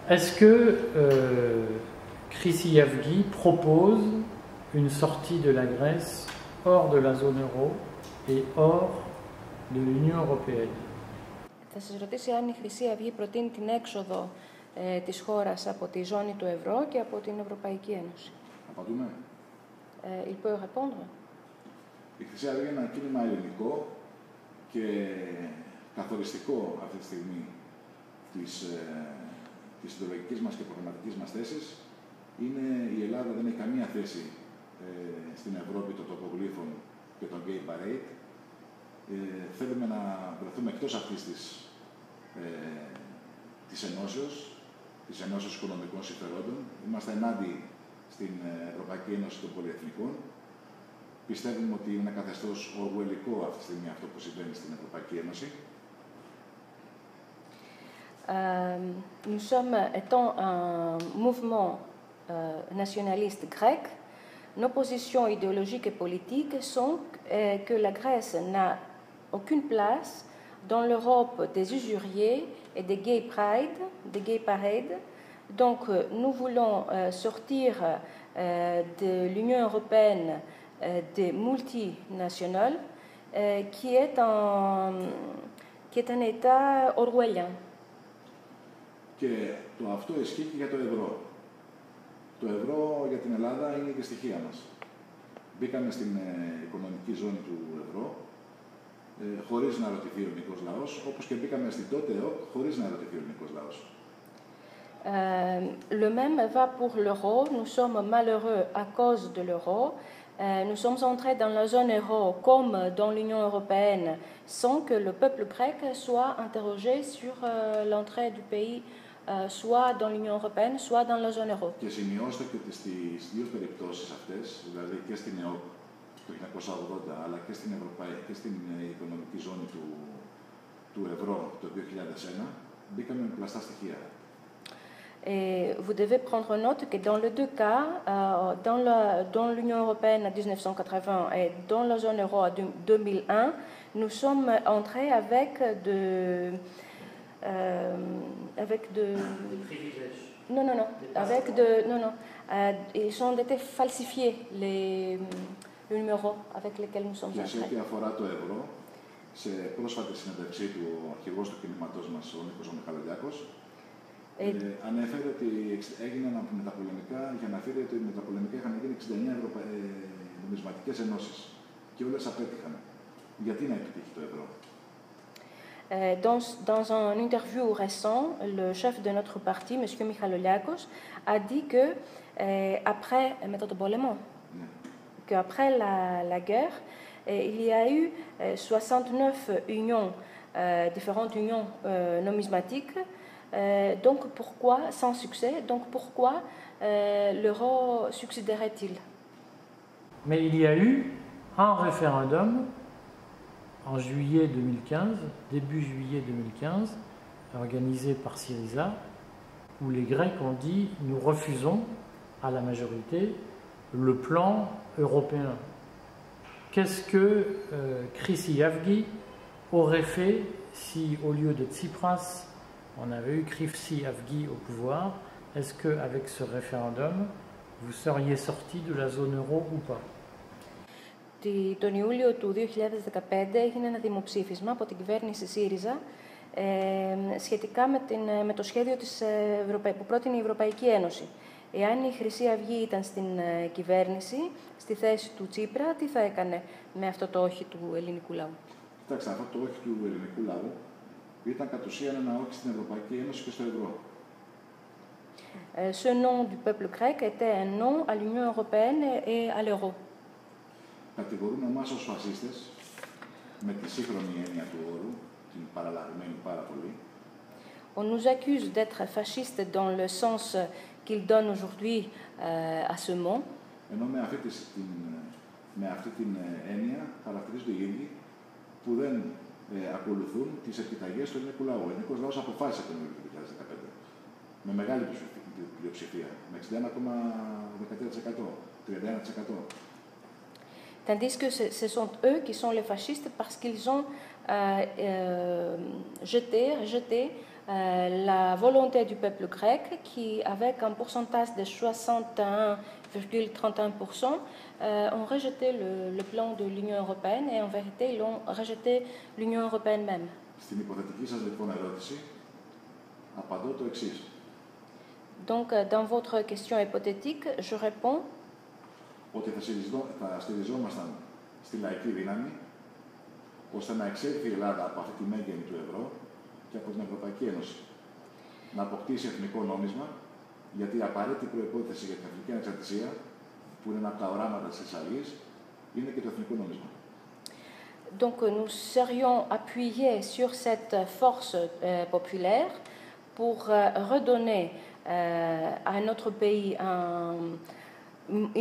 Est-ce que Chrysiavgi propose une sortie de la Grèce hors de la zone euro et hors de l'Union européenne? Θα σας ρωτήσει αν η Χρυσή Αυγή προτείνει την έξοδο της χώρας από τη ζώνη του ευρώ και από την Ευρωπαϊκή Ένωση. Απαντούμε. Il peut répondre. Η Χρυσή Αυγή είναι ένα κίνημα ελληνικό και καθοριστικό αυτή τη στιγμή της ιδεολογικής μας και προγραμματικής μας θέσης. Η Ελλάδα δεν έχει καμία θέση στην Ευρώπη των τοπογλύφων και των gay parade. Θέλουμε να βρεθούμε εκτός αυτής της ενώσεως οικονομικών συμφερόντων. Είμαστε ενάντια στην Ευρωπαϊκή Ένωση των Πολυεθνικών. Πιστεύουμε ότι είναι ένα καθεστώς οργουελικό αυτή τη στιγμή αυτό που συμβαίνει στην Ευρωπαϊκή Ένωση. Nous sommes, étant un mouvement nationaliste grec, nos positions idéologiques et politiques sont que la Grèce n'a aucune place dans l'Europe des usuriers et des gay pride, des gay parades. Donc, nous voulons sortir de l'Union européenne des multinationales, qui est un État orwellien. Και αυτό ισχύει και για το ευρώ. Το ευρώ για την Ελλάδα είναι και στοιχεία μας. Μπήκαμε στην οικονομική ζώνη του ευρώ, χωρίς να ρωτηθεί ο ελληνικός λαός, όπως και μπήκαμε στην τότε ΕΟΚ, χωρίς να ρωτηθεί ο ελληνικός λαός. Le même va pour l'euro. Nous sommes malheureux à cause de l'euro. Nous sommes entrés dans la zone euro comme dans l'Union européenne sans que le peuple grec soit interrogé sur l'entrée du pays soit dans l'Union européenne, soit dans la zone euro. Και σημειώστε ότι στις δύο περιπτώσεις αυτές, δηλαδή και στην ΕΟΚ το 1980, αλλά και στην Ευρωπαϊκή και στην οικονομική ζώνη του ευρώ το 2001, μπήκαμε με πλαστά στοιχεία. Et vous devez prendre note que dans les deux cas, dans l'Union européenne en 1980 et dans la zone euro en 2001, nous sommes entrés avec de privilèges. Non. Ils ont été falsifiés les numéros avec lesquels nous sommes entrés. Και σε ό,τι αφορά το ευρώ, σε πρόσφατη συνέντευξή του ο αρχηγός του κινήματός μας, ο Νίκος Μιχαλολιάκος, ανέφερε ότι έγιναν με τα πολεμικά, για να φέρει ότι με τα πολεμικά είχαν γίνει 69 νομισματικές ενώσεις και όλες απέτυχαν. Γιατί να επιτύχει το ευρώ? Dans une interview récente, le chef de notre parti, M. Michaloliakos, a dit que après, qu'après la guerre, il y a eu 69 unions, différentes unions numismatiques. Donc pourquoi, sans succès, donc pourquoi l'euro succéderait-il? Mais il y a eu un référendum en juillet 2015, début juillet 2015, organisé par Syriza, où les Grecs ont dit « nous refusons à la majorité le plan européen ». Qu'est-ce que Chrysiavgi aurait fait si, au lieu de Tsipras, on avait eu Chrysiavgi au pouvoir? Est-ce qu'avec ce référendum, vous seriez sorti de la zone euro ou pas? Τον Ιούλιο του 2015 έγινε ένα δημοψήφισμα από την κυβέρνηση ΣΥΡΙΖΑ σχετικά με το σχέδιο που πρότεινε η Ευρωπαϊκή Ένωση. Εάν η Χρυσή Αυγή ήταν στην κυβέρνηση, στη θέση του Τσίπρα, τι θα έκανε με αυτό το όχι του ελληνικού λαού? Κοιτάξτε, αυτό το όχι του ελληνικού λαού ήταν κατ' ουσίαν ένα όχι στην Ευρωπαϊκή Ένωση και στο ευρώ. Ce nom du peuple grec était un non à l'Union européenne et à l'euro. Κατηγορούν εμάς ως φασίστες, με τη σύγχρονη έννοια του όρου, την παραλαβημένη πάρα πολύ. On nous accuse d'être fascistes dans le sens qu'il donne aujourd'hui à ce mot. Ενώ με αυτή την έννοια χαρακτηρίζονται οι ίδιοι που δεν ακολουθούν τις επιταγές του ελληνικού λαού. Ο ελληνικός λαός αποφάσισε τον Ιούλιο του 2015 με μεγάλη πλειοψηφία, με 61,13%, 31%. Tandis que ce sont eux qui sont les fascistes parce qu'ils ont rejeté la volonté du peuple grec qui, avec un pourcentage de 61,31%, ont rejeté le plan de l'Union européenne et en vérité, ils ont rejeté l'Union européenne même. Στην υποθετική σας λοιπόν ερώτηση, απαντώ το εξής. Donc, dans votre question hypothétique, je réponds ότι θα στηριζόμασταν στη λαϊκή δύναμη, ώστε να εξέλθει η Ελλάδα από αυτή τη μέγενη του ευρώ και από την Ευρωπαϊκή Ένωση. Να αποκτήσει εθνικό νόμισμα, γιατί η απαραίτητη προϋπόθεση για την εθνική ανεξαρτησία, που είναι ένα από τα οράματα της Θεσσαλίας, είναι και το εθνικό νόμισμα. Donc, nous serions appuyés sur cette force populaire pour redonner à notre pays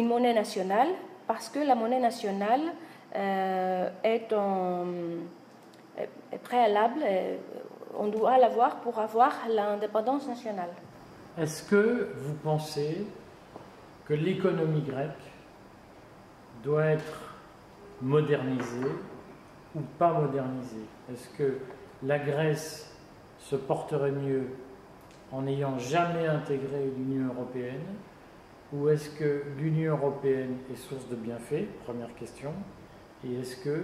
une monnaie nationale, parce que la monnaie nationale est préalable, on doit l'avoir pour avoir l'indépendance nationale. Est-ce que vous pensez que l'économie grecque doit être modernisée ou pas modernisée? Est-ce que la Grèce se porterait mieux en n'ayant jamais intégré l'Union européenne, ou est-ce que l'Union européenne est source de bienfaits? Première question. Et est-ce que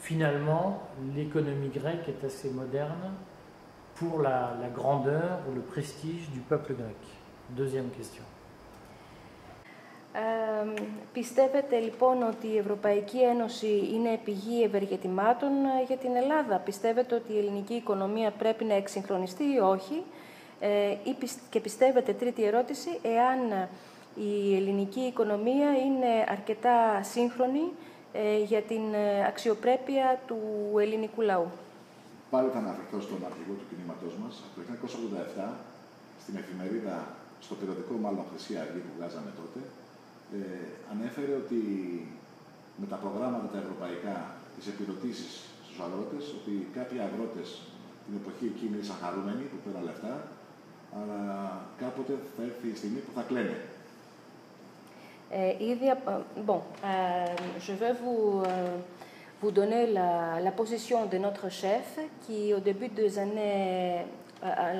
finalement l'économie grecque est assez moderne pour la grandeur ou le prestige du peuple grec? Deuxième question. Πιστεύετε λοιπόν ότι η Ευρωπαϊκή Ένωση είναι πηγή ευεργετημάτων για την Ελλάδα? Πιστεύετε ότι η ελληνική οικονομία πρέπει να εξυγχρονιστεί ή όχι? Και πιστεύετε, τρίτη ερώτηση, εάν η ελληνική οικονομία είναι αρκετά σύγχρονη για την αξιοπρέπεια του ελληνικού λαού? Πάλι θα αναφερθώ στον αρχηγό του κινήματός μας. Από το 1987, στην εφημερίδα, στο περιοδικό μάλλον Χρυσή Αυγή που βγάζαμε τότε, ανέφερε ότι με τα προγράμματα τα ευρωπαϊκά, τις επιδοτήσεις στους αγρότες, ότι κάποιοι αγρότες την εποχή εκείνη ήσαν χαρούμενοι που πήραν λεφτά, αλλά κάποτε θα έρθει η στιγμή που θα κλαίνε. Je vais vous donner la position de notre chef qui, au début des années,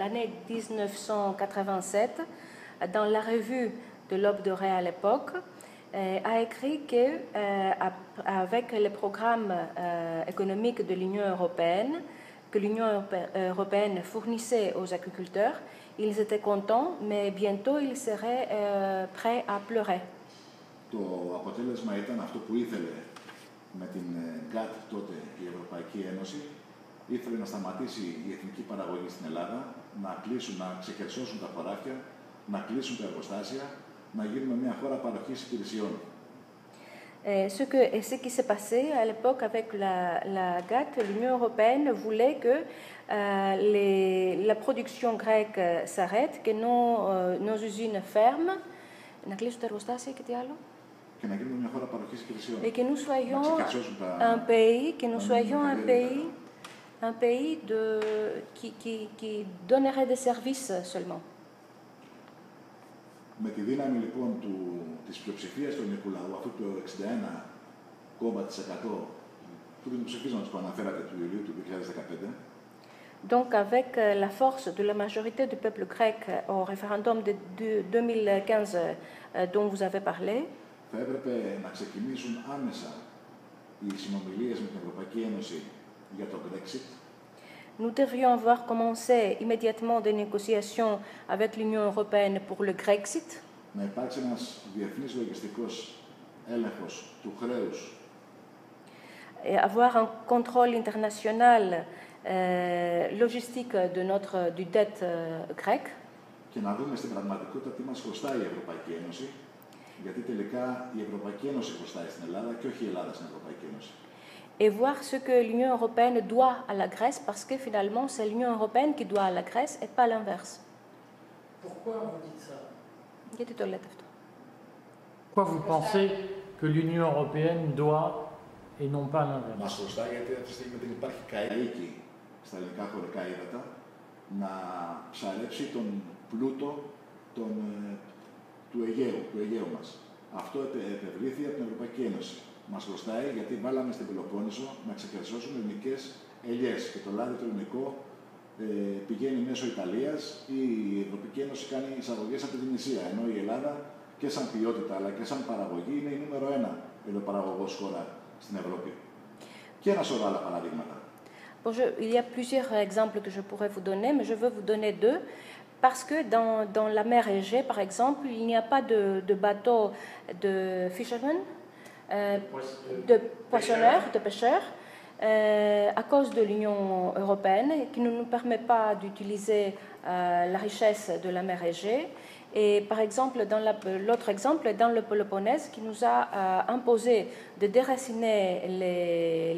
l'année 1987, dans la revue de l'Aube dorée à l'époque, a écrit qu'avec les programmes économiques de l'Union européenne, que l'Union européenne fournissait aux agriculteurs, ils étaient contents, mais bientôt ils seraient prêts à pleurer. Το αποτέλεσμα ήταν αυτό που ήθελε με την ΓΚΑΤ τότε η Ευρωπαϊκή Ένωση. Ήθελε να σταματήσει η εθνική παραγωγή στην Ελλάδα, να ξεκερσώσουν τα χωράφια, να κλείσουν τα εργοστάσια, να γίνουμε μια χώρα παροχής υπηρεσιών. Ce qui s'est passé à l'époque avec la GATT, l'Union européenne voulait que la production grecque s'arrête, que nos usines ferment, να κλείσουν τα εργοστάσια και τι άλλο? Και να γίνουμε μια χώρα παροχής υπηρεσιών. Et que nous soyons un pays, que nous soyons un pays qui donnerait des services seulement. Με τη δύναμη λοιπόν της πλειοψηφίας του ελληνικού λαού, αυτού του 61,% του δημοψηφίσματος που αναφέρατε του Ιουλίου του 2015, Donc, avec la force de la majorité du peuple grec au référendum de 2015 dont vous avez parlé, θα έπρεπε να ξεκινήσουν άμεσα οι συνομιλίες με την Ευρωπαϊκή Ένωση για το Brexit. Nous devrions avoir commencé immédiatement des négociations avec l'Union européenne pour le Grexit. Να υπάρξει ένας διεθνής λογιστικός έλεγχος του χρέους. Avoir un contrôle international logistique du dette grecque. Και να δούμε στην πραγματικότητα τι μας χρωστάει η Ευρωπαϊκή Ένωση, γιατί τελικά η Ευρωπαϊκή Ένωση χρωστάει στην Ελλάδα και όχι η Ελλάδα στην Ευρωπαϊκή Ένωση. Et voir ce que l'Union européenne doit à la Grèce, parce que finalement, c'est l'Union européenne qui doit à la Grèce et pas l'inverse. Pourquoi vous dites ça? Γιατί το λέτε αυτό? Pourquoi vous pensez que l'Union européenne doit et non pas l'inverse? Μας χρωστάει γιατί αυτή τη στιγμή δεν υπάρχει καΐκι στα ελληνικά χωρικά ύδατα να ψαρέψει τον πλούτο του Αιγαίου μας. Αυτό επευλήθη από την Ευρωπαϊκή Ένωση. Μας χρωστάει γιατί βάλαμε στην Πελοπόννησο να ξεκερσώσουν ελληνικές ελιές και το λάδι το ελληνικό πηγαίνει μέσω Ιταλίας ή η Ευρωπαϊκή Ένωση κάνει εισαγωγές από την Ισία, ενώ η Ελλάδα και σαν ποιότητα αλλά και σαν παραγωγή είναι η νούμερο 1 ελαιοπαραγωγός χώρα στην Ευρώπη. Και ένα σωρό άλλα παραδείγματα. Bon, il y a plusieurs exemples que je pourrais vous donner, mais je veux vous donner deux. Parce que dans la mer Égée, par exemple, il n'y a pas de bateaux de fishermen, de poissonneurs, de pêcheurs, à cause de l'Union européenne, qui ne nous permet pas d'utiliser la richesse de la mer Égée. Et par exemple, dans l'autre exemple, dans le Péloponnèse, qui nous a imposé de déraciner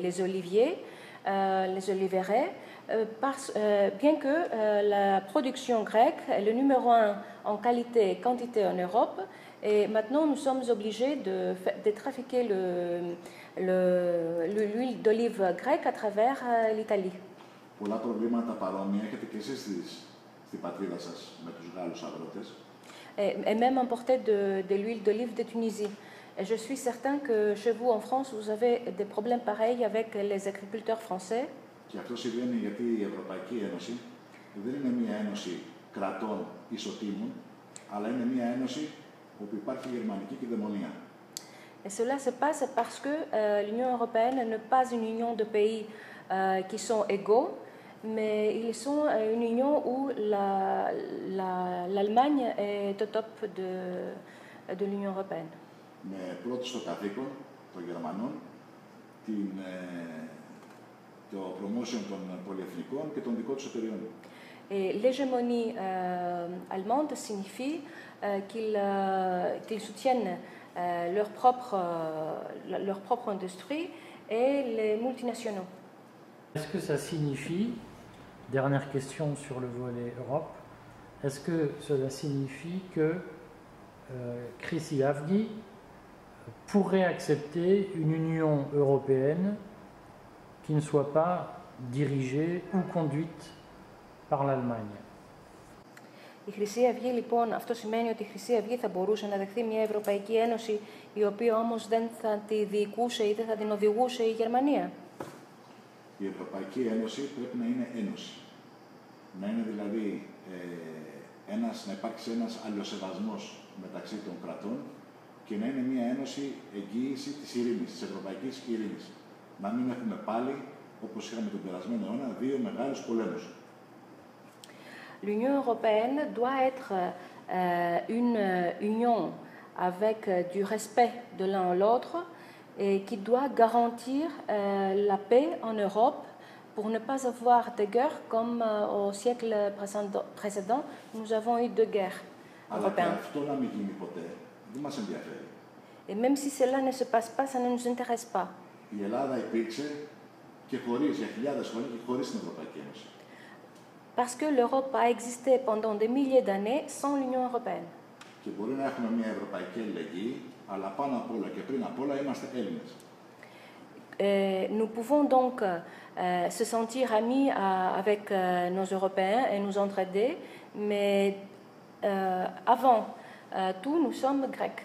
les oliviers, les oliveraie, bien que la production grecque est le numéro 1 en qualité et quantité en Europe, et maintenant nous sommes obligés de trafiquer l'huile d'olive grecque à travers l'Italie. Πολλά προβλήματα παρόμοια έχετε και εσείς στην πατρίδα σας με τους Γάλλους αγρότες. Et même importer de l'huile d'olive de Tunisie. Et je suis certain que chez vous en France, vous avez des problèmes pareils avec les agriculteurs français. Και αυτό συμβαίνει γιατί η Ευρωπαϊκή Ένωση δεν είναι μια ένωση κρατών ισοτήμων, αλλά είναι μια ένωση όπου υπάρχει γερμανική κυδαιμονία. Et cela se passe parce que l'Union européenne n'est pas une union de pays qui sont égaux, mais ils sont une union où l'Allemagne est au top de l'Union européenne. Με πρώτο στο καθήκον των Γερμανών το promotion των πολυεθνικών και των δικών τους εταιριών. Et l'hégémonie allemande signifie qu'ils soutiennent leur propre industrie et les multinationaux. Est-ce que ça signifie, dernière question sur le volet Europe, est-ce que cela signifie que Chrysi Avgi pourrait accepter une Union européenne qui ne soit pas dirigée ou conduite par l'Allemagne? Η Χρυσή Αυγή, λοιπόν, αυτό σημαίνει ότι η Χρυσή Αυγή θα μπορούσε να δεχθεί μια Ευρωπαϊκή Ένωση η οποία όμως δεν θα τη διοικούσε ή δεν θα την οδηγούσε η Γερμανία. Η Ευρωπαϊκή Ένωση πρέπει να είναι ένωση. Να είναι δηλαδή να υπάρξει ένας αλληλοσεβασμός μεταξύ των κρατών και να είναι μια ένωση εγγύηση της ειρήνης, της ευρωπαϊκής ειρήνης. Να μην έχουμε πάλι, όπως είχαμε τον περασμένο αιώνα, δύο μεγάλους πολέμους. L'Union européenne doit être une union avec du respect de l'un à l'autre et qui doit garantir la paix en Europe pour ne pas avoir de guerre comme au siècle précédent, nous avons eu deux guerres européennes. Et même si cela ne se passe pas, ça ne nous intéresse pas. Η Ελλάδα υπήρξε και χωρίς, για χιλιάδες χρόνια και χωρίς την Ευρωπαϊκή Ένωση. Parce que l'Europe a existé pendant des milliers d'années sans l'Union européenne. Και μπορεί να έχουμε μια ευρωπαϊκή αλληλεγγύη, αλλά πάνω απ' όλα και πριν απ' όλα είμαστε Έλληνες. Nous pouvons donc se sentir amis avec nos Européens et nous entraider, mais avant tout, nous sommes Grecs.